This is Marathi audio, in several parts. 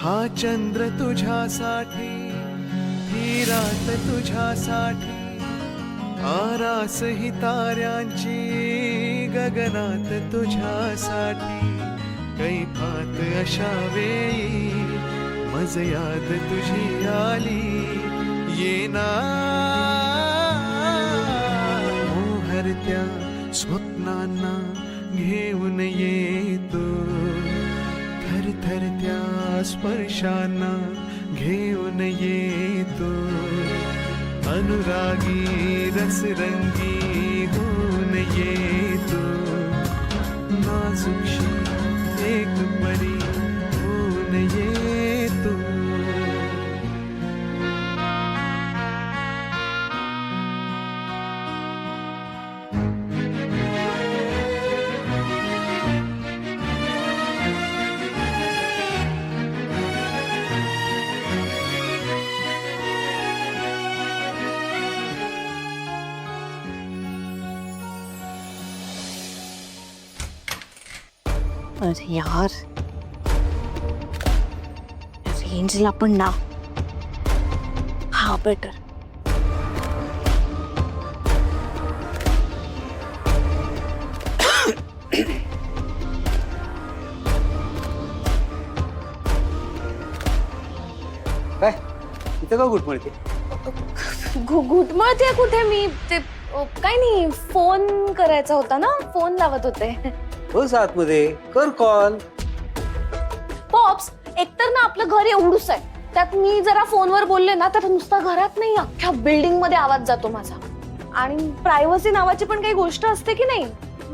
हा चंद्र तुझ्यासाठी, ही रात तुझ्यासाठी, आरास ही ताऱ्यांची गगनात तुझ्यासाठी. कैफात अशा वेळी मज याद तुझी आली, येना मोहरत्या स्वप्नांना घेऊन येतो, थरथरत्या स्पर्शांना घेऊन येतो. अनुरागी रसरंगी होऊन येतो, नाजुकशी एक परी होऊन येतो. अरे यार, रेंजला पण ना. हा बेटर. काय इथं का घुटमळते? घुटमळते कुठे मी? ते काय नाही, फोन करायचा होता ना, फोन लावत होते. बस आतमध्ये कर कॉल. पॉप्स, एकतर ना आपलं घर एवढूच आहे, त्यात मी जरा फोनवर बोलले ना तर नुसता घरात नाही अख्ख्या बिल्डिंग मध्ये आवाज जातो माझा. आणि प्रायव्हसी नावाची पण काही गोष्ट असते की नाही.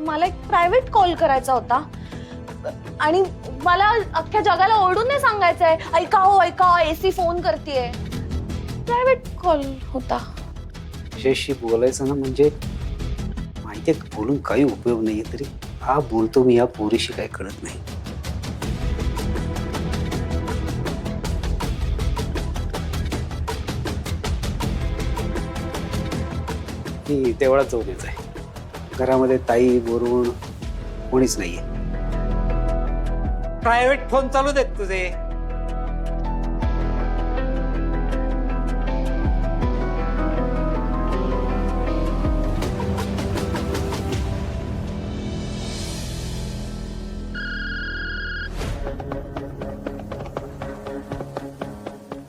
मला एक प्रायव्हेट कॉल करायचा होता आणि मला अख्ख्या जगाला ओरडून नाही सांगायचंय, ऐका हो ऐका, एसी फोन करतेय. प्रायव्हेट कॉल होता. शेषशी बोलायचं ना म्हणजे माहितीये बोलून काही उपयोग नाहीये, तरी हा बोलतो मी या पोरीशी काही कळत नाही. ही तेवढा चौकीच आहे. घरामध्ये ताई बोरून कोणीच नाहीये. प्रायव्हेट फोन चालू देत तुझे.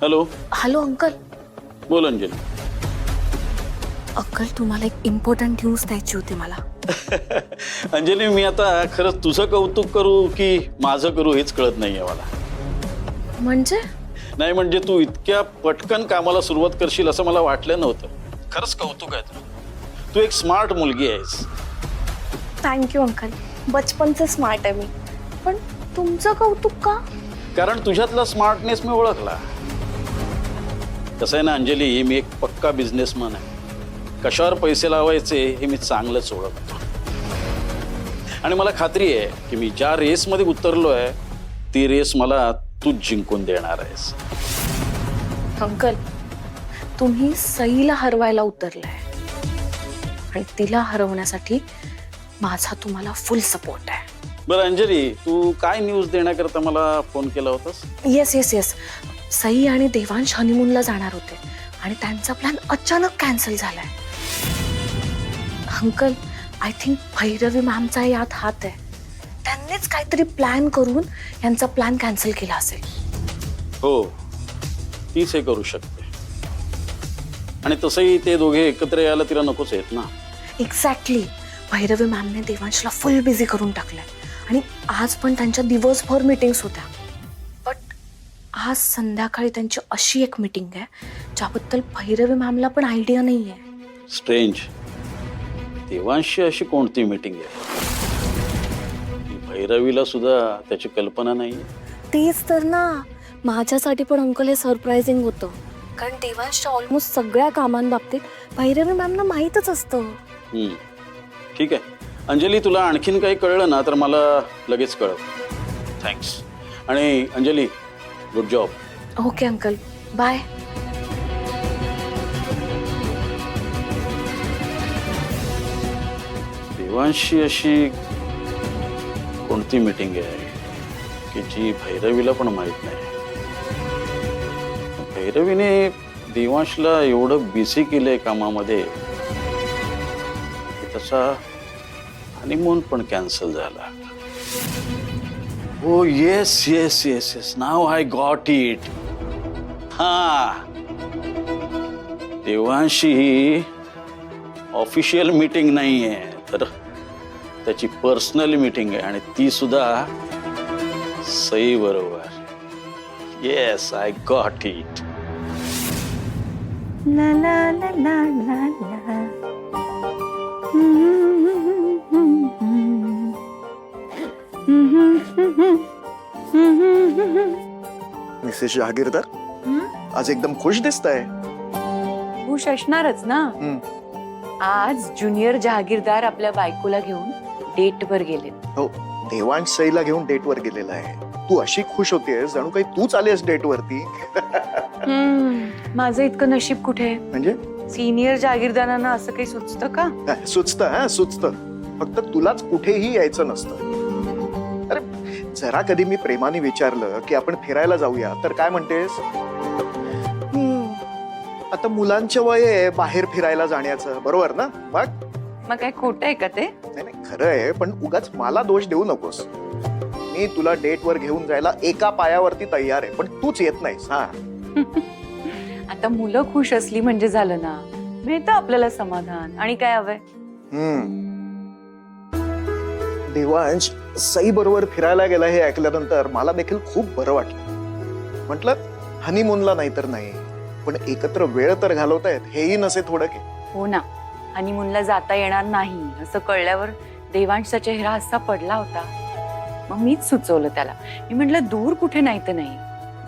हॅलो. Hello uncle. बोल अंजली. अंकल, तुम्हाला एक इम्पॉर्टंट न्यूज द्यायची होती मला. अंजली, मी आता खरंच तुझं कौतुक करू की माझं करू हेच कळत नाहीये मला. म्हणजे? नाही म्हणजे तू इतक्या पटकन कामाला सुरुवात करशील असं मला वाटलं नव्हतं. खरंच कौतुक आहे तुझं. तू एक स्मार्ट मुलगी आहेस. Thank you uncle. बचपनचं स्मार्ट आहे मी. पण तुमचं कौतुक का? कारण तुझ्यातला स्मार्टनेस मी ओळखला. कसं आहे ना अंजली, मी एक पक्का बिझनेसमॅन आहे. कशावर पैसे लावायचे हे मी चांगलंच ओळखतो. आणि मला खात्री आहे की मी ज्या रेसमध्ये उतरलोय ती रेस मला तूच जिंकून देणार आहेस. अंकल, तुम्ही सईला हरवायला उतरलाय आणि तिला हरवण्यासाठी माझा तुम्हाला फुल सपोर्ट आहे. बरं अंजली, तू काय न्यूज देण्याकरता मला फोन केला होतास? Yes yes yes. सई आणि देवांश हनीमूनला जाणार होते आणि त्यांचा प्लॅन अचानक कॅन्सल झालाय. अंकल, आय थिंक भैरवी मॅमचा यात हात आहे. त्यांनीच काहीतरी प्लॅन करून यांचा प्लॅन कॅन्सल केला असेल. हो, तीच हे करू शकते. आणि तसंही ते दोघे एकत्र यायला तिला नकोच आहेत ना. एक्झॅक्टली. भैरवी मॅमने देवांशला फुल बिझी करून टाकलंय आणि आज पण त्यांच्या दिवसभर मीटिंग्स होत्या. बट आज संध्याकाळी त्यांची अशी एक मीटिंग आहे ज्याबद्दल भैरवी मॅमला पण आयडिया नाही आहे. स्ट्रेंज. देवांशी अशी कोणती मीटिंग आहे? भैरवीला सुद्धा त्याची कल्पना नाही. तेच तर ना. माझ्यासाठी पण अंकल हे सरप्रायझिंग होतं, कारण देवांशच्या ऑलमोस्ट सगळ्या कामांबाबतीत भैरवी मॅमना माहीतच असतं. ठीक आहे अंजली, तुला आणखीन काही कळलं ना तर मला लगेच कळव. थँक्स. आणि Anjali, good job. Okay uncle, bye. Devanshi अशी कोणती मीटिंग आहे की जी भैरवीला पण माहित नाही? भैरवीने देवांशला एवढं बिझी केलंय कामामध्ये की त्याचा हनीमून पण कॅन्सल झाला. Oh yes yes yes yes, now I got it. हा, देवांशी ही ऑफिशियल मीटिंग नाहीये, तर त्याची पर्सनल मीटिंग आहे आणि ती सुद्धा सई बरोबर. Yes, I got it. ला ला ला ला ला ला. मिसेस जहागीरदार, आज एकदम खुश दिसताय. खुश असणारच ना. आज ज्युनियर जहागीरदार आपल्या बायकोला घेऊन डेट वर गेले. हो, देवांश सईला घेऊन डेट वर गेलेला आहे. तू अशी खुश होतेस जणू काही तूच आलीस डेट वरती. माझं इतकं नशीब कुठे. म्हणजे सिनियर जहागीरदारांना असं काही सुचतं का? सुचत फक्त तुलाच कुठेही यायचं नसतं. अरे जरा कधी मी प्रेमाने विचारलं की आपण फिरायला जाऊया तर काय म्हणतेस? आता मुलांचं वय आहे बाहेर फिरायला जाण्याचं, बरोबर ना? मग काय खोटं आहे का ते? नाही खरं आहे, पण उगाच मला दोष देऊ नकोस. मी तुला डेट वर घेऊन जायला एका पायावरती तयार आहे, पण तूच येत नाहीस. हा आता मुलं खुश असली म्हणजे झालं ना. मिळतं आपल्याला समाधान. आणि काय हवंय? देवांश सई बरोबर फिरायला गेला हे ऐकल्यानंतर मला देखील खूप बरं वाटलं. म्हटलं हनीमूनला नाही तर नाही, पण एकत्र वेळ तर घालवतायत हेही नसे थोडं की. हो ना. हनीमूनला जाता येणार नाही असं कळल्यावर देवांशचा चेहरा असा पडला होता. मग मीच सुचवलं त्याला. मी म्हटलं दूर कुठे नाही तर नाही,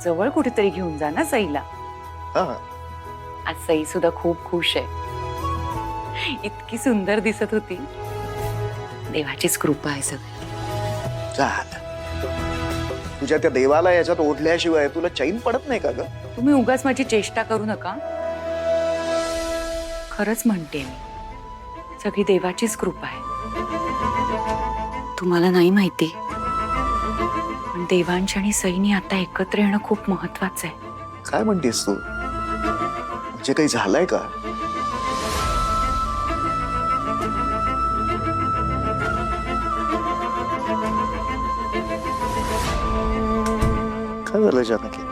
जवळ कुठेतरी घेऊन जा ना सईला. आज सई सुद्धा खूप खुश आहे. इतकी सुंदर दिसत होती. देवाचीच कृपा आहे सगळी. झालं. तुझ्या त्या देवाला याच्यात ओढल्याशिवाय तुला चैन पडत नाही का ग? तुम्ही उगाच माझी चेष्टा करू नका. खरंच म्हणते मी, सगळी देवाचीच कृपा आहे. तुम्हाला नाही माहिती, पण देवांश आणि सईनी आता एकत्र येणं खूप महत्वाचं आहे. काय म्हणतेस तू? म्हणजे काही झालंय का? काय झालं जानकी?